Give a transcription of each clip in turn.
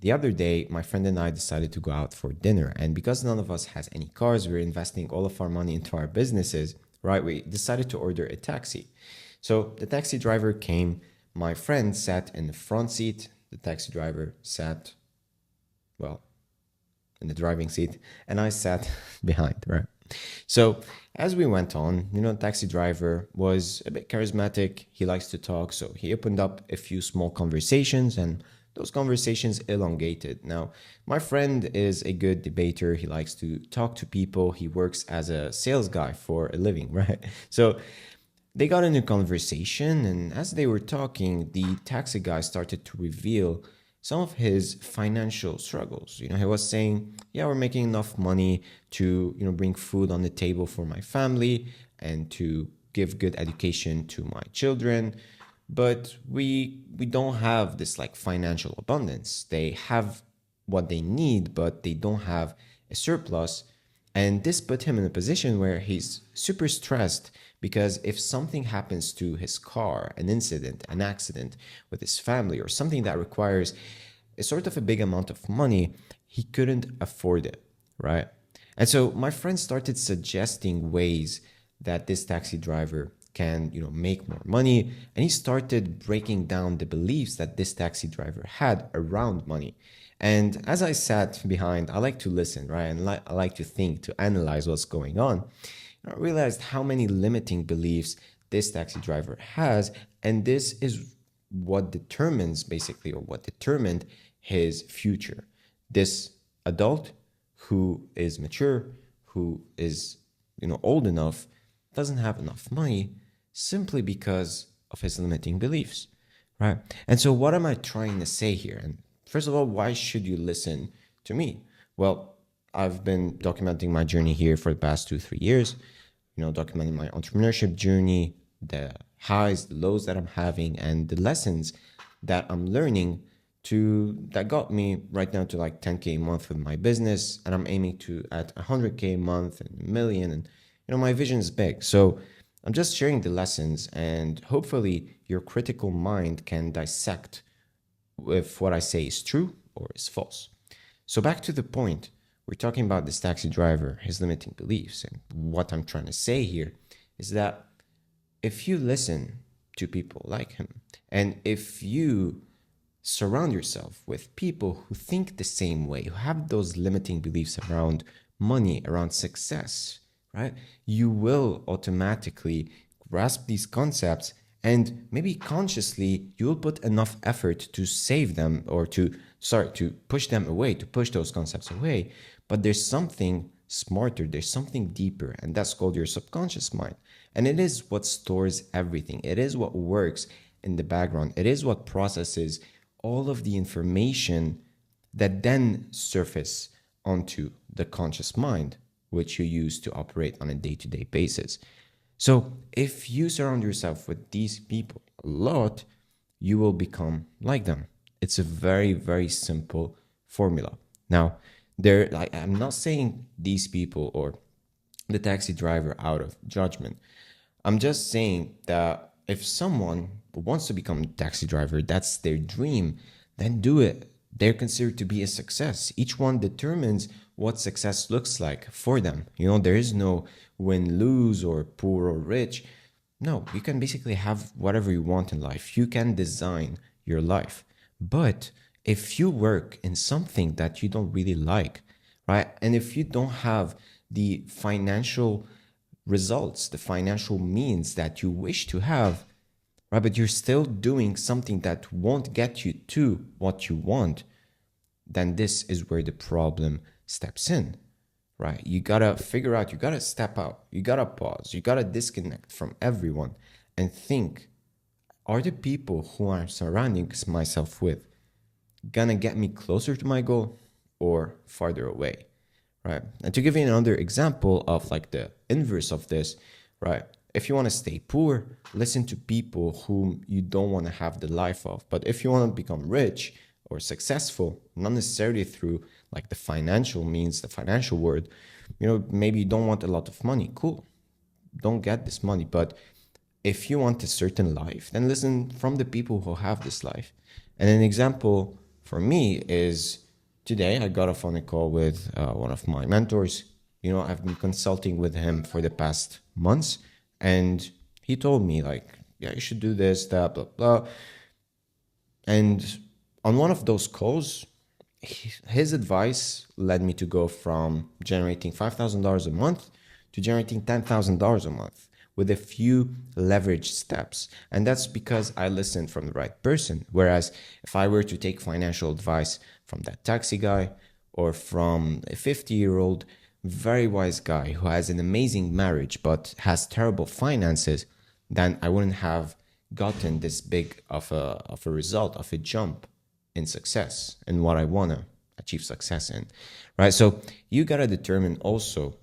the other day, my friend and I decided to go out for dinner. And because none of us has any cars, we're investing all of our money into our businesses, right? We decided to order a taxi. So the taxi driver came. My friend sat in the front seat. The taxi driver sat, well, in the driving seat, and I sat behind, right? So as we went on, the taxi driver was a bit charismatic. He likes to talk. So he opened up a few small conversations, and those conversations elongated. Now, my friend is a good debater. He likes to talk to people. He works as a sales guy for a living, right? So they got into conversation, and as they were talking, the taxi guy started to reveal some of his financial struggles. He was saying, yeah, we're making enough money to, bring food on the table for my family and to give good education to my children. But we don't have this like financial abundance. They have what they need, but they don't have a surplus. And this put him in a position where he's super stressed because if something happens to his car, an incident, an accident with his family, or something that requires a sort of a big amount of money, he couldn't afford it, right? And so my friend started suggesting ways that this taxi driver can, make more money. And he started breaking down the beliefs that this taxi driver had around money. And as I sat behind, I like to listen, right? And I like to think, to analyze what's going on. I realized how many limiting beliefs this taxi driver has. And this is what determines basically, or what determined his future. This adult who is mature, who is, old enough, doesn't have enough money simply because of his limiting beliefs, right? And so what am I trying to say here? And first of all, why should you listen to me? Well, I've been documenting my journey here for the past 2-3 years, documenting my entrepreneurship journey, the highs, the lows that I'm having, and the lessons that I'm learning that got me right now to like 10K a month with my business. And I'm aiming to at 100K a month and 1 million. And, my vision is big. So I'm just sharing the lessons, and hopefully your critical mind can dissect if what I say is true or is false. So back to the point, we're talking about this taxi driver, his limiting beliefs. And what I'm trying to say here is that if you listen to people like him, and if you surround yourself with people who think the same way, who have those limiting beliefs around money, around success, right? You will automatically grasp these concepts, and maybe consciously you will put enough effort to save them, or to push them away, to push those concepts away. But there's something smarter, there's something deeper, and that's called your subconscious mind. And it is what stores everything. It is what works in the background. It is what processes all of the information that then surface onto the conscious mind, which you use to operate on a day-to-day basis. So if you surround yourself with these people a lot, you will become like them. It's a very, very simple formula. Now, I'm not saying these people or the taxi driver out of judgment. I'm just saying that if someone wants to become a taxi driver, that's their dream, then do it. They're considered to be a success. Each one determines what success looks like for them. There is no win-lose or poor or rich. No, you can basically have whatever you want in life. You can design your life. But if you work in something that you don't really like, right? And if you don't have the financial results, the financial means that you wish to have, right, but you're still doing something that won't get you to what you want, then this is where the problem steps in, right? You gotta figure out, you gotta step out, you gotta pause, you gotta disconnect from everyone and think, are the people who I'm surrounding myself with gonna get me closer to my goal or farther away, right? And to give you another example of like the inverse of this, right? If you want to stay poor, listen to people whom you don't want to have the life of. But if you want to become rich or successful, not necessarily through like the financial means, the financial word, maybe you don't want a lot of money. Cool. Don't get this money. But if you want a certain life, then listen from the people who have this life. And an example for me is today I got off on a call with one of my mentors. I've been consulting with him for the past months, and he told me, like, yeah, you should do this, that, blah, blah. And on one of those calls, his advice led me to go from generating $5,000 a month to generating $10,000 a month with a few leverage steps. And that's because I listened from the right person. Whereas if I were to take financial advice from that taxi guy or from a 50-year-old, very wise guy who has an amazing marriage but has terrible finances, then I wouldn't have gotten this big of a result, of a jump in success and what I want to achieve success in, right? So you got to determine also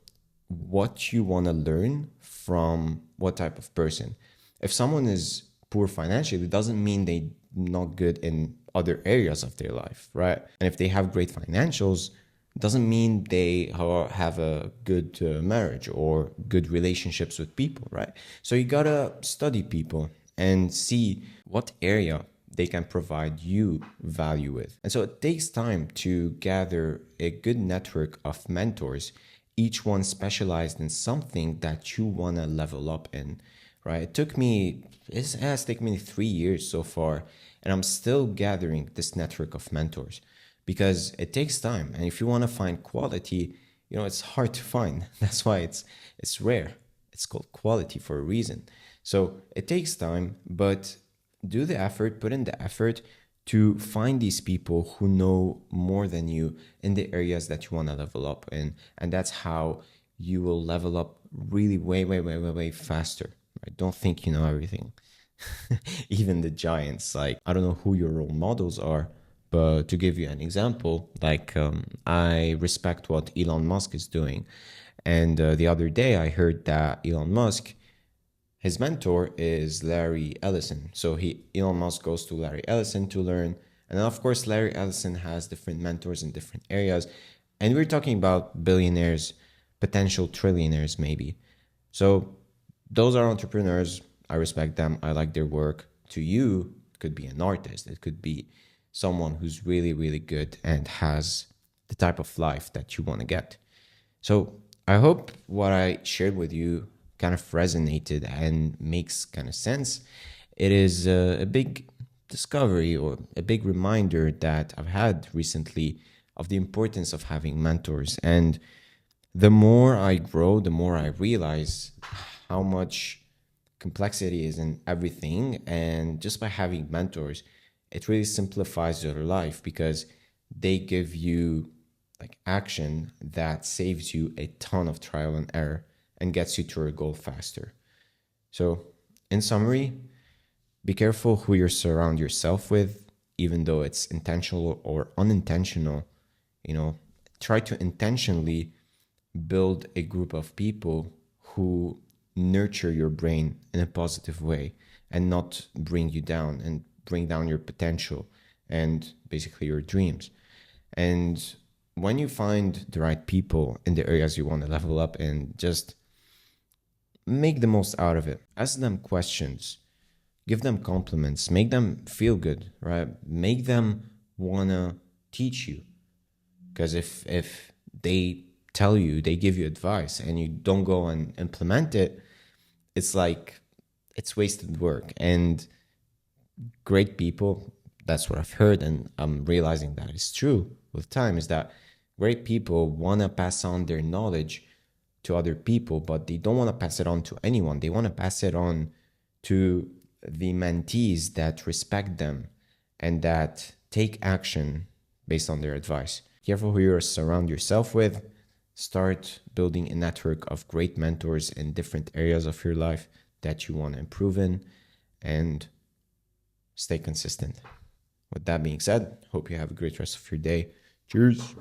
what you want to learn from what type of person. If someone is poor financially, it doesn't mean they're not good in other areas of their life, right? And if they have great financials, it doesn't mean they have a good marriage or good relationships with people, right? So you got to study people and see what area they can provide you value with. And so it takes time to gather a good network of mentors, each one specialized in something that you want to level up in, right? It has taken me 3 years so far, and I'm still gathering this network of mentors because it takes time. And if you want to find quality, it's hard to find. That's why it's rare. It's called quality for a reason. So it takes time, but do the effort, put in the effort to find these people who know more than you in the areas that you want to level up in. And that's how you will level up really way faster. Right? Don't think you know everything. Even the giants, like, I don't know who your role models are, but to give you an example, like I respect what Elon Musk is doing. And the other day I heard that Elon Musk, his mentor is Larry Ellison. So Elon Musk goes to Larry Ellison to learn. And then of course, Larry Ellison has different mentors in different areas. And we're talking about billionaires, potential trillionaires maybe. So those are entrepreneurs. I respect them. I like their work. To you, it could be an artist. It could be someone who's really good and has the type of life that you want to get. So I hope what I shared with you kind of resonated and makes kind of sense. It is a big discovery or a big reminder that I've had recently of the importance of having mentors. And the more I grow, the more I realize how much complexity is in everything. And just by having mentors, it really simplifies your life because they give you like action that saves you a ton of trial and error and gets you to your goal faster. So in summary, be careful who you surround yourself with, even though it's intentional or unintentional. Try to intentionally build a group of people who nurture your brain in a positive way and not bring you down and bring down your potential and basically your dreams. And when you find the right people in the areas you want to level up in, just make the most out of it. Ask them questions, give them compliments, make them feel good, right? Make them want to teach you. Because if they tell you, they give you advice and you don't go and implement it, it's like it's wasted work. And great people, that's what I've heard, and I'm realizing that it's true with time, is that great people want to pass on their knowledge to other people, but they don't want to pass it on to anyone. They want to pass it on to the mentees that respect them and that take action based on their advice. Careful who you surround yourself with. Start building a network of great mentors in different areas of your life that you want to improve in, and stay consistent. With that being said, hope you have a great rest of your day. Cheers.